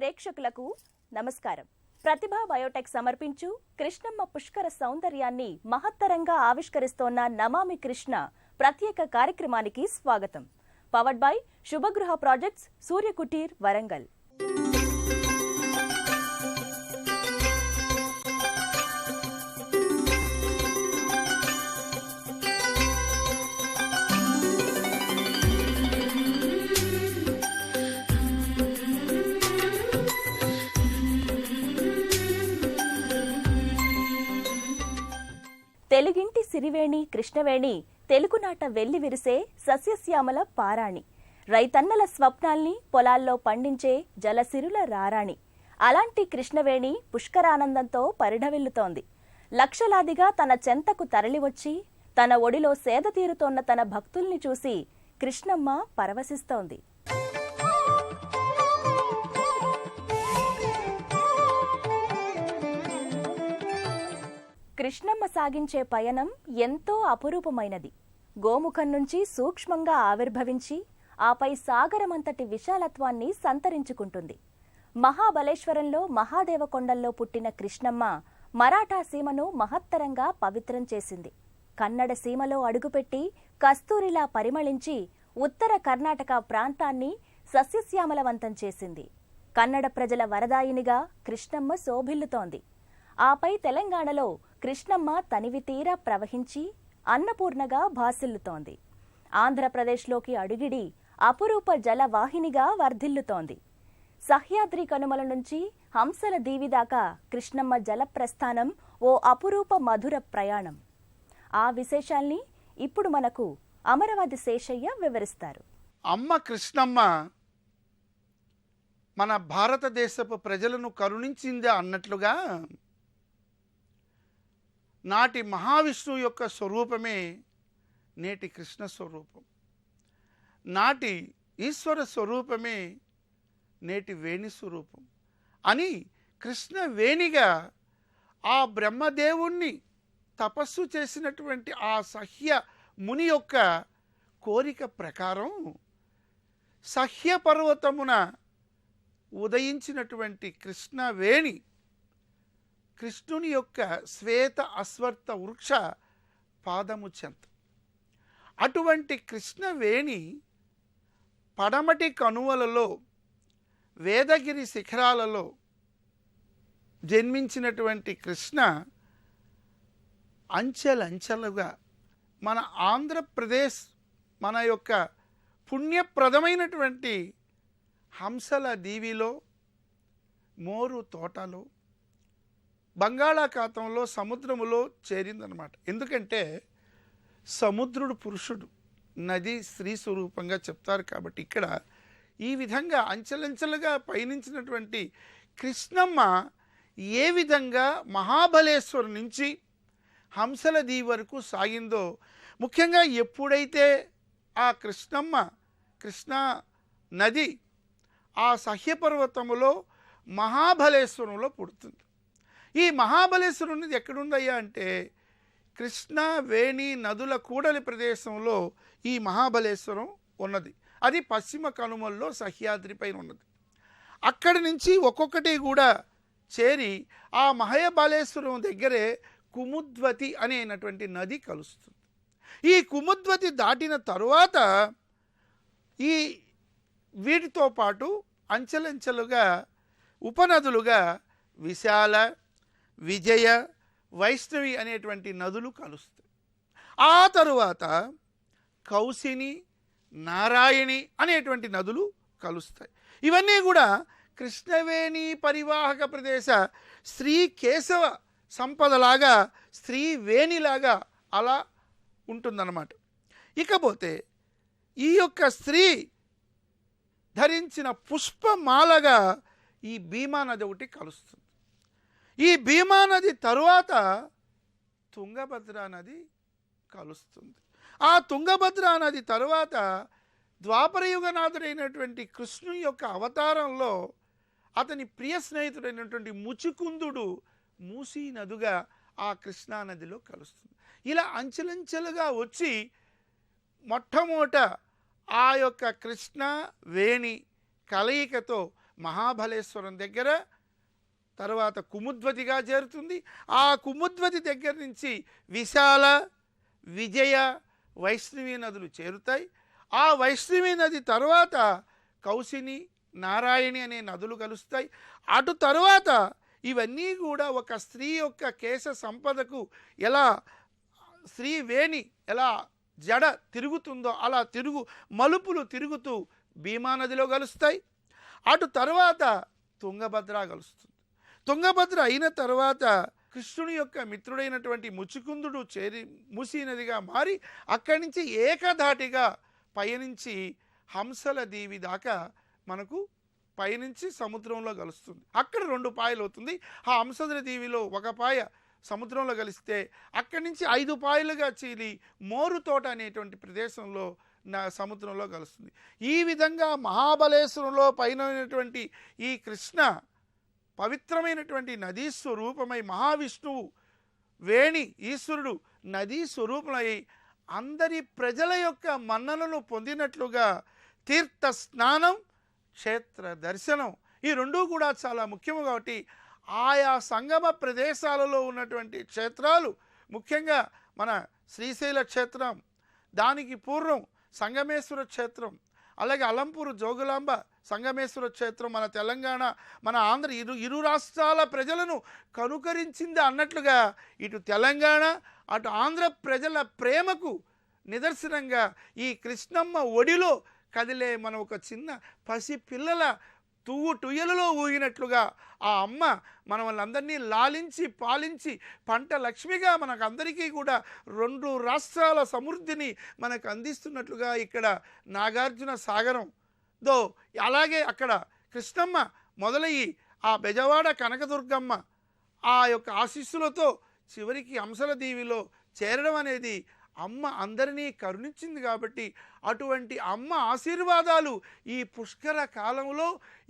ప్రేక్షకులకు నమస్కారం. ప్రతిభా బయోటెక్ సమర్పించు కృష్ణమ్మ పుష్కర సౌందర్యాన్ని మహత్తరంగా ఆవిష్కరిస్తోన్న నమామి కృష్ణ ప్రత్యేక కార్యక్రమానికి స్వాగతం. Powered by Shubhagruha projects, Suryakuteer, Warangal. తెలుగింటి సిరివేణి కృష్ణవేణి, తెలుగునాట వెల్లి విరిసే సస్యశ్యామల పారాణి, రైతన్నల స్వప్నాల్ని పొలాల్లో పండించే జలసిరుల రారాణి. అలాంటి కృష్ణవేణి పుష్కరానందంతో పరిఢవిల్లుతోంది. లక్షలాదిగా తన చెంతకు తరలివచ్చి తన ఒడిలో సేద తీరుతోన్న తన భక్తుల్ని చూసి కృష్ణమ్మ పరవశిస్తోంది. కృష్ణమ్మ సాగించే పయనం ఎంతో అపురూపమైనది. గోముఖం నుంచి సూక్ష్మంగా ఆవిర్భవించి ఆపై సాగరమంతటి విశాలత్వాన్ని సంతరించుకుంటుంది. మహాబలేశ్వరంలో మహాదేవకొండల్లో పుట్టిన కృష్ణమ్మ మరాఠా సీమను మహత్తరంగా పవిత్రం చేసింది. కన్నడ సీమలో అడుగుపెట్టి కస్తూరిలా పరిమళించి ఉత్తర కర్ణాటక ప్రాంతాన్ని సస్యశ్యామలవంతం చేసింది. కన్నడ ప్రజల వరదాయినిగా కృష్ణమ్మ శోభిల్లుతోంది. ఆపై తెలంగాణలో కృష్ణమ్మ తనివితీరా ప్రవహించి అన్నపూర్ణగా భాసిల్లుతోంది. ఆంధ్రప్రదేశ్లోకి అడుగిడి అపురూప జలవాహినిగా వర్ధిల్లుతోంది. సహ్యాద్రి కనుమల నుంచి హంసల దీవి దాకా కృష్ణమ్మ జలప్రస్థానం ఓ అపురూప మధుర ప్రయాణం. ఆ విశేషాల్ని ఇప్పుడు మనకు అమరవతి శేషయ్య వివరిస్తారు. అమ్మ కృష్ణమ్మ మన భారతదేశపు ప్రజలను కరుణించిందా అన్నట్లుగా నాటి మహావిష్ణువు యొక్క స్వరూపమే నేటి కృష్ణ స్వరూపం. నాటి ఈశ్వర స్వరూపమే నేటి వేణి స్వరూపం అని కృష్ణ వేణిగా ఆ బ్రహ్మదేవుణ్ణి తపస్సు చేసినటువంటి ఆ సహ్య ముని యొక్క కోరిక ప్రకారం సహ్య పర్వతమున ఉదయించినటువంటి కృష్ణవేణి కృష్ణుని యొక్క శ్వేత అశ్వత్థ వృక్ష పాదము చెంత. అటువంటి కృష్ణవేణి పడమటి కనువలలో వేదగిరి శిఖరాలలో జన్మించినటువంటి కృష్ణ అంచెలంచెలుగా మన ఆంధ్రప్రదేశ్ మన యొక్క పుణ్యప్రదమైనటువంటి హంసల దీవిలో, మోరు తోటలో, బంగాళాఖాతంలో, సముద్రములో చేరిందనమాట. ఎందుకంటే సముద్రుడు పురుషుడు, నది స్త్రీ స్వరూపంగా చెప్తారు కాబట్టి ఇక్కడ ఈ విధంగా అంచెలంచెలుగా పయనించినటువంటి కృష్ణమ్మ ఏ విధంగా మహాబలేశ్వరు నుంచి హంసల దీవి వరకు సాగిందో, ముఖ్యంగా ఎప్పుడైతే ఆ కృష్ణా నది ఆ సహ్యపర్వతములో మహాబలేశ్వరంలో పుడుతుంది. ఈ మహాబలేశ్వరునిది ఎక్కడుందయ్యా అంటే కృష్ణ వేణి నదుల కూడలి ప్రదేశంలో ఈ మహాబలేశ్వరం ఉన్నది. అది పశ్చిమ కనుమల్లో సహ్యాద్రి పైన ఉన్నది. అక్కడి నుంచి ఒక్కొక్కటి కూడా చేరి ఆ మహాబలేశ్వరం దగ్గరే కుముద్వతి అనేటువంటి నది కలుస్తుంది. ఈ కుముద్వతి దాటిన తరువాత ఈ వీటితో పాటు అంచెలంచెలుగా ఉపనదులుగా విశాల, విజయ, వైష్ణవి అనేటువంటి నదులు కలుస్తాయి. ఆ తరువాత కౌశిని, నారాయణి అనేటువంటి నదులు కలుస్తాయి. ఇవన్నీ కూడా కృష్ణవేణి పరివాహక ప్రదేశ స్త్రీ కేశవ సంపదలాగా, స్త్రీ వేణిలాగా అలా ఉంటుందన్నమాట. ఇకపోతే ఈ యొక్క స్త్రీ ధరించిన పుష్పమాలగా ఈ భీమా నది ఒకటి కలుస్తుంది. ఈ భీమా నది తరువాత తుంగభద్రా నది కలుస్తుంది. ఆ తుంగభద్రా నది తరువాత ద్వాపరయుగనాథుడైనటువంటి కృష్ణుని యొక్క అవతారంలో అతని ప్రియ స్నేహితుడైనటువంటి ముచికుందుడు మూసీ నదిగా ఆ కృష్ణానదిలో కలుస్తుంది. ఇలా అంచెలంచెలుగా వచ్చి మొట్టమొదట ఆ యొక్క కృష్ణ వేణి కలయికతో మహాబలేశ్వరం దగ్గర, తర్వాత కుముద్వతిగా చేరుతుంది. ఆ కుముద్వతి దగ్గర నుంచి విశాల, విజయ, వైష్ణవి నదులు చేరుతాయి. ఆ వైష్ణవి నది తర్వాత కౌశిని, నారాయణి అనే నదులు కలుస్తాయి. అటు తర్వాత ఇవన్నీ కూడా ఒక స్త్రీ యొక్క కేశ సంపదకు ఎలా స్త్రీ వేణి ఎలా జడ తిరుగుతుందో అలా మలుపులు తిరుగుతూ భీమా నదిలో కలుస్తాయి. అటు తర్వాత తుంగభద్ర కలుస్తుంది. తుంగభద్ర అయిన తర్వాత కృష్ణుని యొక్క మిత్రుడైనటువంటి ముచుకుందుడు చేరి మూసీ నదిగా మారి అక్కడి నుంచి ఏకధాటిగా పయనించి హంసల దీవి దాకా మనకు పయనించి సముద్రంలో కలుస్తుంది. అక్కడ 2 పాయలు అవుతుంది. ఆ హంసల దీవిలో ఒక పాయ సముద్రంలో కలిస్తే అక్కడి నుంచి 5 పాయలుగా చీలి మోరుతోట అనేటువంటి ప్రదేశంలో సముద్రంలో కలుస్తుంది. ఈ విధంగా మహాబలేశ్వరంలో పైనటువంటి ఈ కృష్ణ పవిత్రమైనటువంటి నదీ స్వరూపమై మహావిష్ణువు వేణి ఈశ్వరుడు నదీ స్వరూపమై అందరి ప్రజల యొక్క మన్ననను పొందినట్లుగా తీర్థ స్నానం, క్షేత్ర దర్శనం ఈ రెండూ కూడా చాలా ముఖ్యము. కాబట్టి ఆయా సంగమ ప్రదేశాలలో ఉన్నటువంటి క్షేత్రాలు, ముఖ్యంగా మన శ్రీశైల క్షేత్రం, దానికి పూర్వం సంగమేశ్వర క్షేత్రం, అలాగే అలంపూరు జోగులాంబ సంగమేశ్వర క్షేత్రం మన తెలంగాణ మన ఆంధ్ర ఇరు రాష్ట్రాల ప్రజలను కనుకరించింది అన్నట్లుగా ఇటు తెలంగాణ అటు ఆంధ్ర ప్రజల ప్రేమకు నిదర్శనంగా ఈ కృష్ణమ్మ ఒడిలో కదిలే మనం ఒక చిన్న పసి పిల్లల టుయ్యలలో ఊగినట్లుగా ఆ అమ్మ మనల్ని లాలించి పాలించి పంట లక్ష్మిగా మనకందరికీ కూడా 2 రాష్ట్రాల సమృద్ధిని మనకు అందిస్తున్నట్లుగా ఇక్కడ నాగార్జున సాగరం అలాగే అక్కడ కృష్ణమ్మ మొదలయ్యి ఆ బెజవాడ కనకదుర్గమ్మ ఆ యొక్క ఆశీస్సులతో చివరికి హంసల దీవిలో చేరడం అనేది అమ్మ అందరినీ కరుణించింది. కాబట్టి అటువంటి అమ్మ ఆశీర్వాదాలు ఈ పుష్కర కాలంలో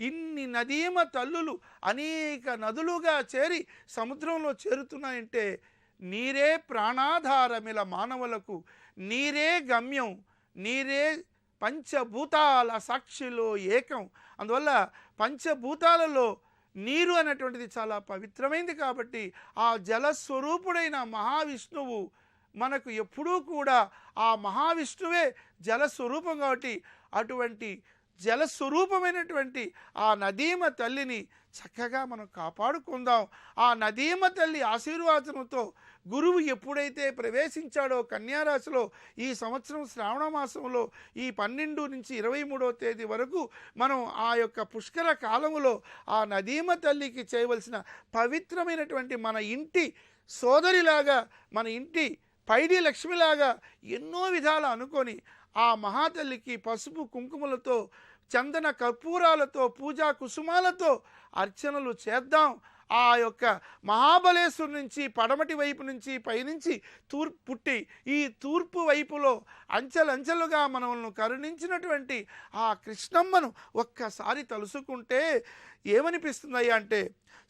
ఇన్ని నదీమ తల్లులు అనేక నదులుగా చేరి సముద్రంలో చేరుతున్నాయంటే నీరే ప్రాణాధారమిల మానవులకు, నీరే గమ్యం, నీరే పంచభూతాల సాక్షిలో ఏకం. అందువల్ల పంచభూతాలలో నీరు అనేటువంటిది చాలా పవిత్రమైంది. కాబట్టి ఆ జలస్వరూపుడైన మహావిష్ణువు మనకు ఎప్పుడూ కూడా ఆ మహావిష్ణువే జలస్వరూపం. కాబట్టి అటువంటి జలస్వరూపమైనటువంటి ఆ నదీమ తల్లిని చక్కగా మనం కాపాడుకుందాం. ఆ నదీమ తల్లి ఆశీర్వాదంతో గురువు ఎప్పుడైతే ప్రవేశించాడో కన్యారాశిలో ఈ సంవత్సరం శ్రావణ మాసంలో ఈ 12 నుంచి 23వ తేదీ వరకు మనం ఆ యొక్క పుష్కర కాలములో ఆ నదీమ తల్లికి చేయవలసిన పవిత్రమైనటువంటి మన ఇంటి సోదరిలాగా, మన ఇంటి పైడి లక్ష్మిలాగా ఎన్నో విధాలు అనుకొని ఆ మహాతల్లికి పసుపు కుంకుమలతో, చందన కర్పూరాలతో, పూజా కుసుమాలతో అర్చనలు చేద్దాం. ఆ యొక్క మహాబలేశ్వరు నుంచి పడమటి వైపు నుంచి పైనుంచి పుట్టి ఈ తూర్పు వైపులో అంచెలంచెలుగా మనల్ని కరుణించినటువంటి ఆ కృష్ణమ్మను ఒక్కసారి తలుసుకుంటే ఏమనిపిస్తుందయ్యా అంటే,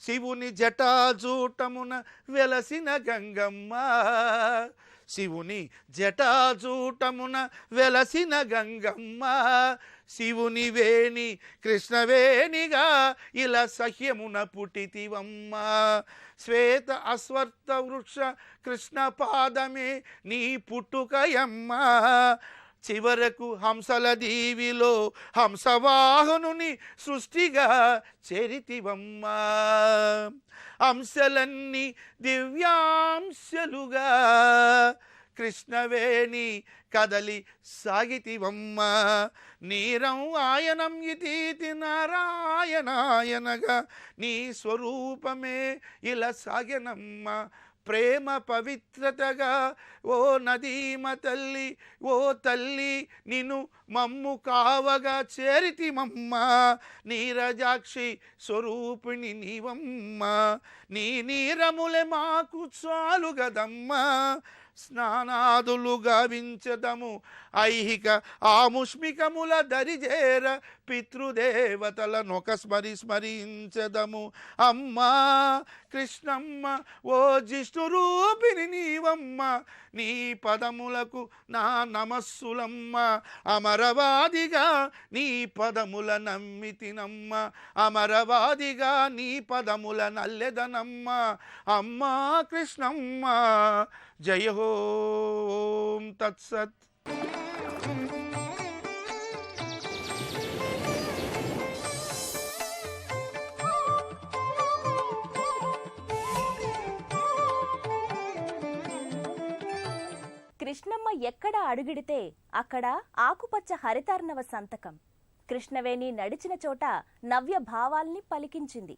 శివుని జటాజూటమున వెలసిన గంగమ్మ, శివుని జటాజూటమున వెలసిన గంగమ్మ, శివుని వేణి కృష్ణవేణిగా ఇలా సహ్యమున పుట్టితివమ్మ, శ్వేత అశ్వత్థ వృక్ష కృష్ణ పాదమే నీ పుట్టుకయమ్మ, చివరకు హంసల దీవిలో హంసవాహనుని సృష్టిగా చేరితివమ్మ, అంశలన్నీ దివ్యాంశలుగా కృష్ణవేణి కదలి సాగితివమ్మ, నీరం ఆయనం ఇతీతి నారాయణాయనగా నీ స్వరూపమే ఇలా సాగెనమ్మ, ప్రేమ పవిత్రతగా ఓ నదీమ తల్లి, ఓ తల్లి నిన్ను మమ్ము కావగా చేరితిమమ్మ, నీరజాక్షి స్వరూపిణి నీవమ్మ, నీ నీరములే మాకు చాలు గదమ్మ, స్నానాదులు గావించదము ఐహిక ఆముష్మికముల దరిజేర పితృదేవతలనొక స్మరించదము. అమ్మా కృష్ణమ్మ ఓ జిష్ణు రూపిణి నీవమ్మ, నీ పదములకు నా నమస్సులమ్మ. అమరవాదిగా నీ పదముల నమ్మితినమ్మ, అమరవాదిగా నీ పదముల నల్లెదనమ్మ. అమ్మా కృష్ణమ్మ జయ హో ఓం తత్సత్. కృష్ణమ్మ ఎక్కడ అడుగిడితే అక్కడ ఆకుపచ్చ హరితార్ణవ సంతకం. కృష్ణవేణి నడిచిన చోట నవ్య భావాల్ని పలికించింది.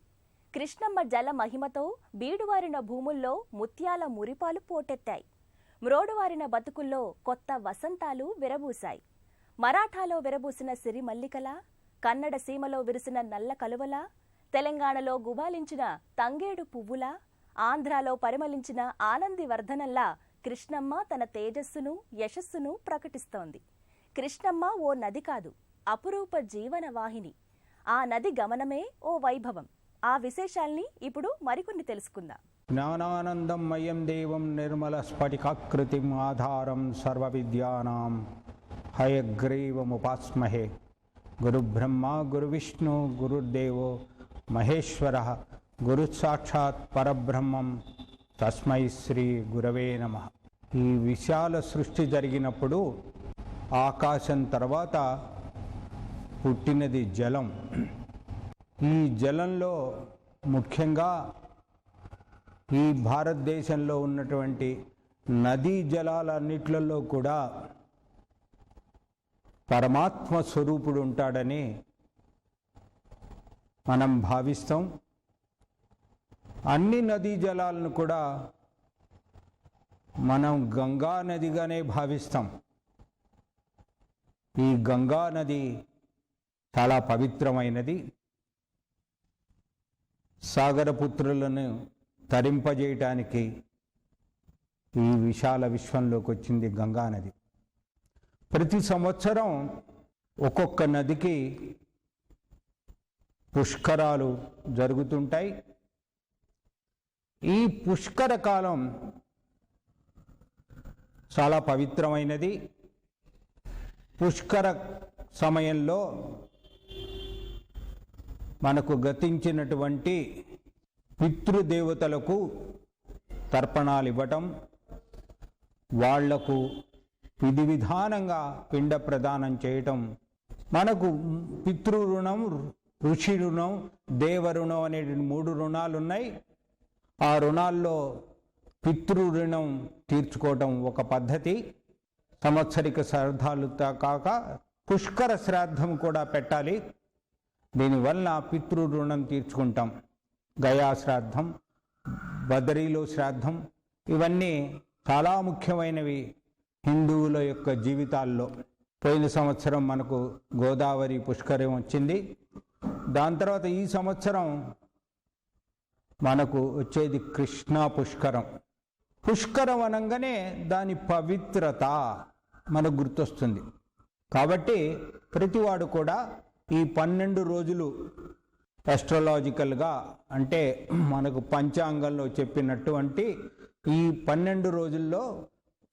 కృష్ణమ్మ జల మహిమతో బీడువారిన భూముల్లో ముత్యాల మురిపాలు పోటెత్తాయి. మ్రోడువారిన బతుకుల్లో కొత్త వసంతాలు విరబూశాయి. మరాఠాలో విరబూసిన సిరిమల్లికలా, కన్నడ సీమలో విరిసిన నల్ల కలువలా, తెలంగాణలో గుబాలించిన తంగేడు పువ్వులా, ఆంధ్రాలో పరిమళించిన ఆనంది వర్ధనంలా కృష్ణమ్మ తన తేజస్సును యశస్సును ప్రకటిస్తోంది. కృష్ణమ్మ ఓ నది కాదు, అపురూప జీవన వాహిని. ఆ నది గమనమే ఓ వైభవం. ఆ విశేషాల్ని ఇప్పుడు మరికొన్ని తెలుసుకుందాం. జ్ఞానానందం మయం దేవం నిర్మల స్ఫటికాకృతిం ఆధారం సర్వ విద్యానాం హయగ్రీవముపాస్మహే. గురుబ్రహ్మ గురువిష్ణు గురుర్దేవో మహేశ్వరః, గురుసాక్షాత్ పరబ్రహ్మం తస్మై శ్రీ గురవే నమః. ఈ విశాల సృష్టి జరిగినప్పుడు ఆకాశం తర్వాత పుట్టినది జలం. ఈ జలంలో ముఖ్యంగా ఈ భారతదేశంలో ఉన్నటువంటి నదీ జలాలన్నిట్లలో కూడా పరమాత్మ స్వరూపుడు ఉంటాడని మనం భావిస్తాం. అన్ని నదీ జలాలను కూడా మనం గంగా నదిగానే భావిస్తాం. ఈ గంగా నది చాలా పవిత్రమైనది. సాగరపుత్రులను తరింపజేయటానికి ఈ విశాల విశ్వంలోకి వచ్చింది గంగా నది. ప్రతి సంవత్సరం ఒక్కొక్క నదికి పుష్కరాలు జరుగుతుంటాయి. ఈ పుష్కర కాలం చాలా పవిత్రమైనది. పుష్కర సమయంలో మనకు గతించినటువంటి పితృదేవతలకు తర్పణాలు ఇవ్వటం, వాళ్లకు విధి విధానంగా పిండ ప్రదానం చేయటం. మనకు పితృ రుణం, ఋషి రుణం, దేవ రుణం అనే 3 రుణాలు ఉన్నాయి. ఆ రుణాల్లో పితృ రుణం తీర్చుకోవటం ఒక పద్ధతి. సంవత్సరిక శ్రాద్ధాలు కాక పుష్కర శ్రాద్ధం కూడా పెట్టాలి. దీనివల్ల పితృ రుణం తీర్చుకుంటాం. గయా శ్రాద్ధం, బదరీలో శ్రాద్ధం, ఇవన్నీ చాలా ముఖ్యమైనవి హిందువుల యొక్క జీవితాల్లో. పోయిన సంవత్సరం మనకు గోదావరి పుష్కరం వచ్చింది. దాని తర్వాత ఈ సంవత్సరం మనకు వచ్చేది కృష్ణా పుష్కరం. పుష్కరం అనగానే దాని పవిత్రత మనకు గుర్తొస్తుంది. కాబట్టి ప్రతివాడు కూడా ఈ 12 రోజులు ఆస్ట్రాలజికల్గా, అంటే మనకు పంచాంగంలో చెప్పినటువంటి ఈ 12 రోజుల్లో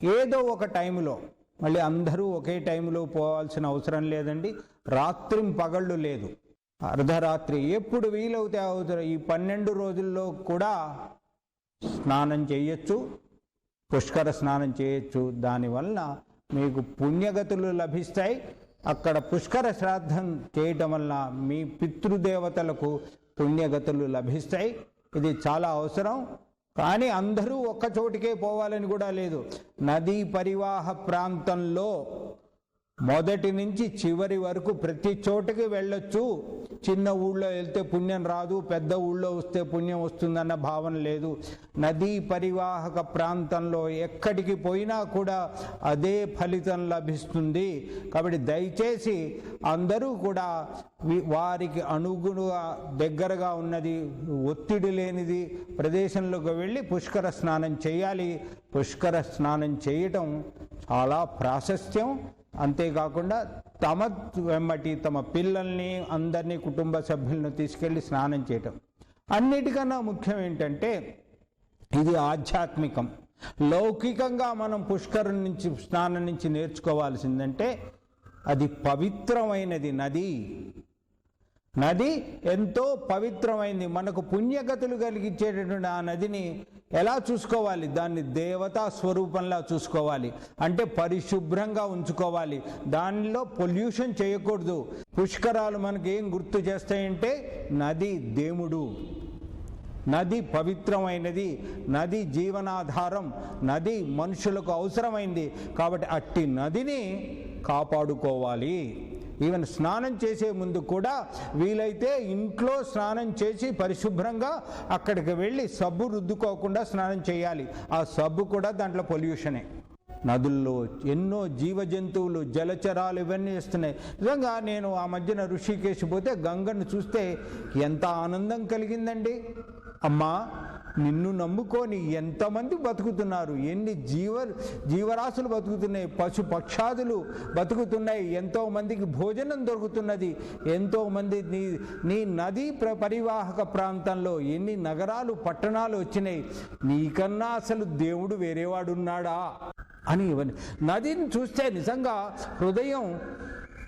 ఏదో ఒక టైంలో, మళ్ళీ అందరూ ఒకే టైంలో పోవాల్సిన అవసరం లేదండి. రాత్రిం పగళ్ళు లేదు, అర్ధరాత్రి ఎప్పుడు వీలవుతే ఈ 12 రోజుల్లో కూడా స్నానం చేయొచ్చు, పుష్కర స్నానం చేయొచ్చు. దానివల్ల మీకు పుణ్యగతులు లభిస్తాయి. అక్కడ పుష్కర శ్రాద్ధం చేయటం వల్ల మీ పితృదేవతలకు పుణ్యగతులు లభిస్తాయి. ఇది చాలా అవసరం. కానీ అందరూ ఒక్క చోటికే పోవాలని కూడా లేదు. నదీ పరివాహ ప్రాంతంలో మొదటి నుంచి చివరి వరకు ప్రతి చోటకి వెళ్ళొచ్చు. చిన్న ఊళ్ళో వెళ్తే పుణ్యం రాదు, పెద్ద ఊళ్ళో వస్తే పుణ్యం వస్తుందన్న భావన లేదు. నదీ పరివాహక ప్రాంతంలో ఎక్కడికి పోయినా కూడా అదే ఫలితం లభిస్తుంది. కాబట్టి దయచేసి అందరూ కూడా వారికి అనుగుణంగా దగ్గరగా ఉన్నది, ఒత్తిడి లేనిది ప్రదేశంలోకి వెళ్ళి పుష్కర స్నానం చేయాలి. పుష్కర స్నానం చేయటం చాలా ప్రాశస్త్యం. అంతేకాకుండా తమ వెంబటి తమ పిల్లల్ని అందరినీ కుటుంబ సభ్యులను తీసుకెళ్ళి స్నానం చేయటం. అన్నిటికన్నా ముఖ్యం ఏంటంటే ఇది ఆధ్యాత్మికం. లౌకికంగా మనం పుష్కరం నుంచి స్నానం నుంచి నేర్చుకోవాల్సిందంటే అది పవిత్రమైనది. నది ఎంతో పవిత్రమైంది. మనకు పుణ్యగతులు కలిగించేటటువంటి ఆ నదిని ఎలా చూసుకోవాలి? దాన్ని దేవతా స్వరూపంలా చూసుకోవాలి. అంటే పరిశుభ్రంగా ఉంచుకోవాలి, దానిలో పొల్యూషన్ చేయకూడదు. పుష్కరాలు మనకి ఏం గుర్తు చేస్తాయంటే నది దేవుడు, నది పవిత్రమైనది, నది జీవనాధారం, నది మనుషులకు అవసరమైంది. కాబట్టి అట్టి నదిని కాపాడుకోవాలి. ఈవెన్ స్నానం చేసే ముందు కూడా వీలైతే ఇంట్లో స్నానం చేసి పరిశుభ్రంగా అక్కడికి వెళ్ళి సబ్బు రుద్దుకోకుండా స్నానం చేయాలి. ఆ సబ్బు కూడా దాంట్లో పొల్యూషనే. నదుల్లో ఎన్నో జీవ జంతువులు, జలచరాలు ఇవన్నీ వస్తున్నాయి. నిజంగా నేను ఆ మధ్యన ఋషికేశ్ పోతే గంగను చూస్తే ఎంత ఆనందం కలిగిందండి. అమ్మా, నిన్ను నమ్ముకొని ఎంతమంది బతుకుతున్నారు, ఎన్ని జీవరాశులు బతుకుతున్నాయి, పశు పక్షాదులు బతుకుతున్నాయి, ఎంతోమందికి భోజనం దొరుకుతున్నది, ఎంతోమంది నీ నదీ పరివాహక ప్రాంతంలో ఎన్ని నగరాలు పట్టణాలు వచ్చినాయి. నీకన్నా అసలు దేవుడు వేరేవాడున్నాడా అని నదిని చూస్తే నిజంగా హృదయం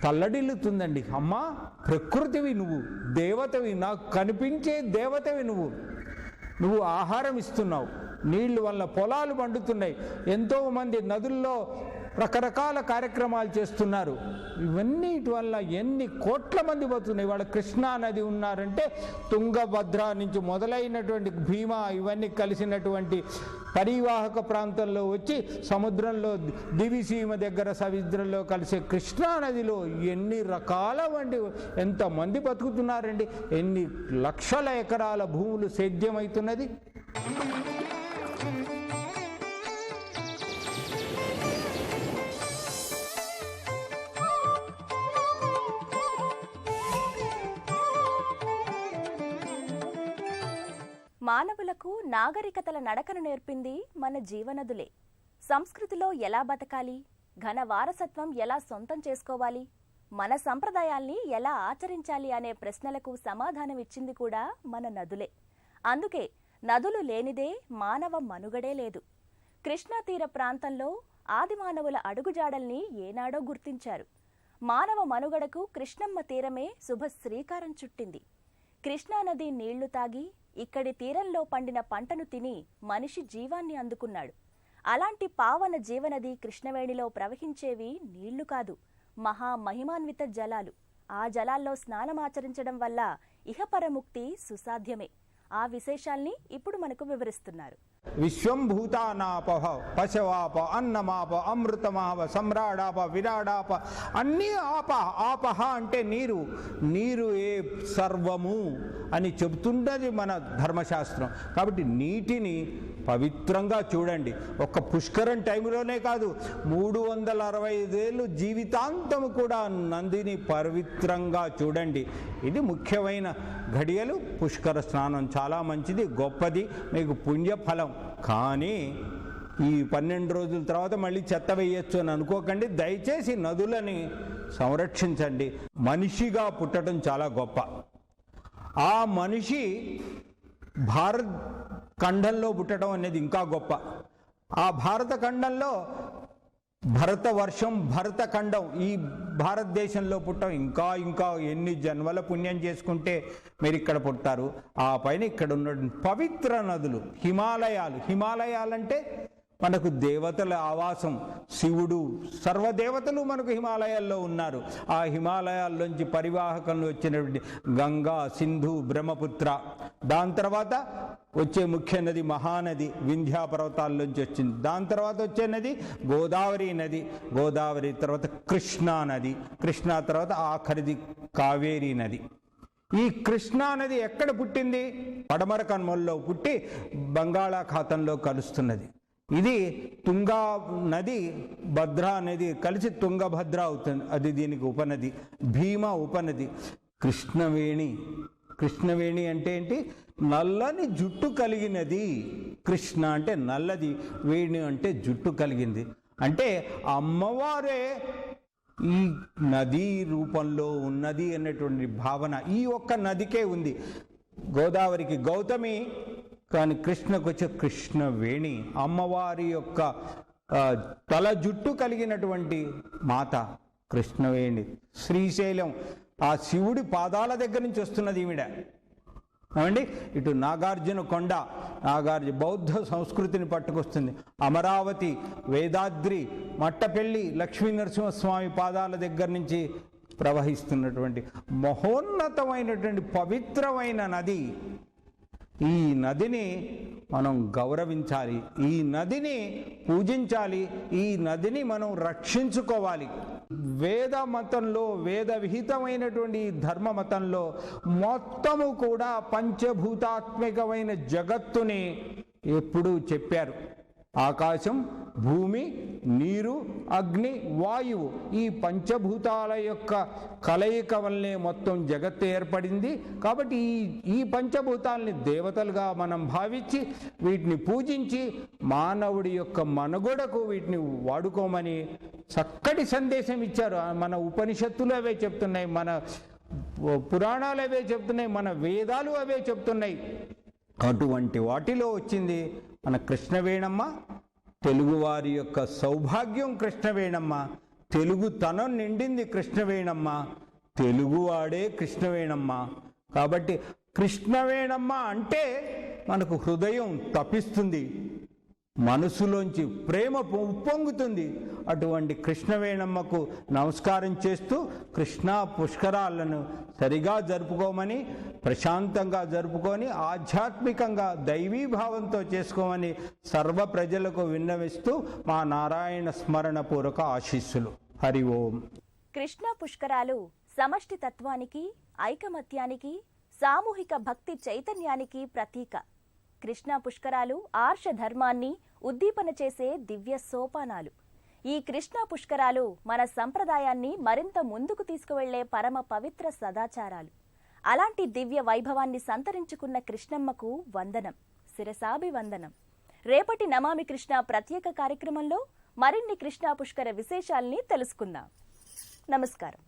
తల్లడిల్లుతుందండి. అమ్మా, ప్రకృతివి నువ్వు, దేవతవి, నాకు కనిపించే దేవతవి నువ్వు ఆహారం ఇస్తున్నావు, నీళ్లు వల్ల పొలాలు పండుతున్నాయి, ఎంతోమంది నదుల్లో రకరకాల కార్యక్రమాలు చేస్తున్నారు. ఇవన్నిటి వల్ల ఎన్ని కోట్ల మంది బతుకున్నాయి. వాళ్ళ కృష్ణా నది ఉన్నారంటే తుంగభద్ర నుంచి మొదలైనటువంటి భీమా ఇవన్నీ కలిసినటువంటి పరివాహక ప్రాంతంలో వచ్చి సముద్రంలో దివిసీమ దగ్గర సముద్రంలో కలిసే కృష్ణా నదిలో ఎన్ని రకాల వంటి ఎంతమంది బతుకుతున్నారండి. ఎన్ని లక్షల ఎకరాల భూములు సేద్యమవుతున్నది. మానవులకు నాగరికతల నడకను నేర్పింది మన జీవనదులే. సంస్కృతిలో ఎలా బతకాలి, ఘన వారసత్వం ఎలా సొంతం చేసుకోవాలి, మన సంప్రదాయాల్ని ఎలా ఆచరించాలి అనే ప్రశ్నలకు సమాధానమిచ్చింది కూడా మన నదులే. అందుకే నదులు లేనిదే మానవ మనుగడే లేదు. కృష్ణా తీర ప్రాంతంలో ఆదిమానవుల అడుగుజాడల్ని ఏనాడో గుర్తించారు. మానవ మనుగడకు కృష్ణమ్మ తీరమే శుభ శ్రీకారం చుట్టింది. కృష్ణానది నీళ్లు తాగి ఇక్కడి తీరంలో పండిన పంటను తిని మనిషి జీవాన్ని అందుకున్నాడు. అలాంటి పావన జీవనది కృష్ణవేణిలో ప్రవహించేవి నీళ్లు కాదు, మహామహిమాన్విత జలాలు. ఆ జలాల్లో స్నానమాచరించడం వల్ల ఇహపరముక్తి సుసాధ్యమే. ఆ విశేషాల్ని ఇప్పుడు మనకు వివరిస్తున్నారు. విశ్వంభూతానాపహ పశవాప అన్నమాప అమృతమాప సమ్రాడాప విరాడాప అన్నీ ఆపహ అంటే నీరు ఏ సర్వము అని చెబుతున్నది మన ధర్మశాస్త్రం. కాబట్టి నీటిని పవిత్రంగా చూడండి. ఒక్క పుష్కరం టైంలోనే కాదు, 365 ఏళ్ళు జీవితాంతం కూడా నందిని పవిత్రంగా చూడండి. ఇది ముఖ్యమైన ఘడియలు. పుష్కర స్నానం చాలా మంచిది, గొప్పది, మీకు పుణ్యఫలం. కానీ ఈ 12 రోజుల తర్వాత మళ్ళీ చెత్త వేయచ్చు అని అనుకోకండి. దయచేసి నదులని సంరక్షించండి. మనిషిగా పుట్టడం చాలా గొప్ప. ఆ మనిషి భారత్ ఖండంలో పుట్టడం అనేది ఇంకా గొప్ప. ఆ భారత ఖండంలో భరతవర్షం, భరతఖండం, ఈ భారతదేశంలో పుట్టడం ఇంకా ఎన్ని జన్మల పుణ్యం చేసుకుంటే మీరు ఇక్కడ పుడతారు. ఆ పైన ఇక్కడ ఉన్న పవిత్ర నదులు, హిమాలయాలంటే మనకు దేవతల ఆవాసం శివుడు, సర్వదేవతలు మనకు హిమాలయాల్లో ఉన్నారు. ఆ హిమాలయాల్లోంచి పరివాహకంలో వచ్చినటువంటి గంగా, సింధు, బ్రహ్మపుత్ర, దాని తర్వాత వచ్చే ముఖ్య నది మహానది వింధ్యా పర్వతాల్లోంచి వచ్చింది. దాని తర్వాత వచ్చే నది గోదావరి నది, గోదావరి తర్వాత కృష్ణా నది, కృష్ణా తర్వాత ఆఖరిది కావేరీ నది. ఈ కృష్ణా నది ఎక్కడ పుట్టింది? పడమర కనుమల్లో పుట్టి బంగాళాఖాతంలో కలుస్తున్నది. ఇది తుంగా నది, భద్రా నది కలిసి తుంగభద్ర అవుతుంది. అది దీనికి ఉపనది. భీమా ఉపనది. కృష్ణవేణి, కృష్ణవేణి అంటే ఏంటి? నల్లని జుట్టు కలిగినది. కృష్ణ అంటే నల్లది, వేణి అంటే జుట్టు కలిగింది. అంటే అమ్మవారే ఈ నదీ రూపంలో ఉన్నది అన్నటువంటి భావన ఈ ఒక్క నదికే ఉంది. గోదావరికి గౌతమి, కానీ కృష్ణకు వచ్చే కృష్ణవేణి, అమ్మవారి యొక్క తల జుట్టు కలిగినటువంటి మాత కృష్ణవేణి. శ్రీశైలం ఆ శివుడి పాదాల దగ్గర నుంచి వస్తున్నది ఈవిడ. ఏమండి, ఇటు నాగార్జున కొండ, బౌద్ధ సంస్కృతిని పట్టుకొస్తుంది. అమరావతి, వేదాద్రి, మట్టపెల్లి, లక్ష్మీ నరసింహస్వామి పాదాల దగ్గర నుంచి ప్రవహిస్తున్నటువంటి మహోన్నతమైనటువంటి పవిత్రమైన నది. ఈ నదిని మనం గౌరవించాలి, ఈ నదిని పూజించాలి, ఈ నదిని మనం రక్షించుకోవాలి. వేద మతంలో, వేద విహితమైనటువంటి ధర్మ మతంలో మొత్తము కూడా పంచభూతాత్మికమైన జగత్తుని ఎప్పుడూ చెప్పారు. ఆకాశం, భూమి, నీరు, అగ్ని, వాయువు, ఈ పంచభూతాల యొక్క కలయిక వల్లే మొత్తం జగత్తు ఏర్పడింది. కాబట్టి ఈ పంచభూతాలని దేవతలుగా మనం భావించి వీటిని పూజించి మానవుడి యొక్క మనుగడకు వీటిని వాడుకోమని చక్కటి సందేశం ఇచ్చారు. మన ఉపనిషత్తులు అవే చెప్తున్నాయి, మన పురాణాలు అవే చెప్తున్నాయి, మన వేదాలు అవే చెప్తున్నాయి. అటువంటి వాటిలో వచ్చింది మన కృష్ణవేణమ్మ. తెలుగువారి యొక్క సౌభాగ్యం కృష్ణవేణమ్మ. తెలుగుతనం నిండింది కృష్ణవేణమ్మ. తెలుగువాడే కృష్ణవేణమ్మ. కాబట్టి కృష్ణవేణమ్మ అంటే మనకు హృదయం తపిస్తుంది, మనసులోంచి ప్రేమ ఉప్పొంగుతుంది. అటువంటి కృష్ణవేణమ్మకు నమస్కారం చేస్తూ కృష్ణా పుష్కరాలను సరిగా జరుపుకోమని, ప్రశాంతంగా జరుపుకొని ఆధ్యాత్మికంగా దైవీభావంతో చేసుకోమని సర్వ ప్రజలకు విన్నవిస్తూ మా నారాయణ స్మరణ పూర్వక ఆశీస్సులు. హరి ఓం. కృష్ణా పుష్కరాలు సమష్టి తత్వానికి, ఐకమత్యానికి, సామూహిక భక్తి చైతన్యానికి ప్రతీక. కృష్ణా పుష్కరాలు ఆర్ష ధర్మాన్ని ఉద్దీపన చేసే దివ్య సోపానాలు. ఈ కృష్ణా పుష్కరాలు మన సంప్రదాయాన్ని మరింత ముందుకు తీసుకువెళ్లే పరమ పవిత్ర సదాచారాలు. అలాంటి దివ్య వైభవాన్ని సంతరించుకున్న కృష్ణమ్మకు వందనం, శిరసాభివందనం. రేపటి నమామి కృష్ణ ప్రత్యేక కార్యక్రమంలో మరిన్ని కృష్ణా పుష్కర విశేషాల్ని తెలుసుకుందాం. నమస్కారం.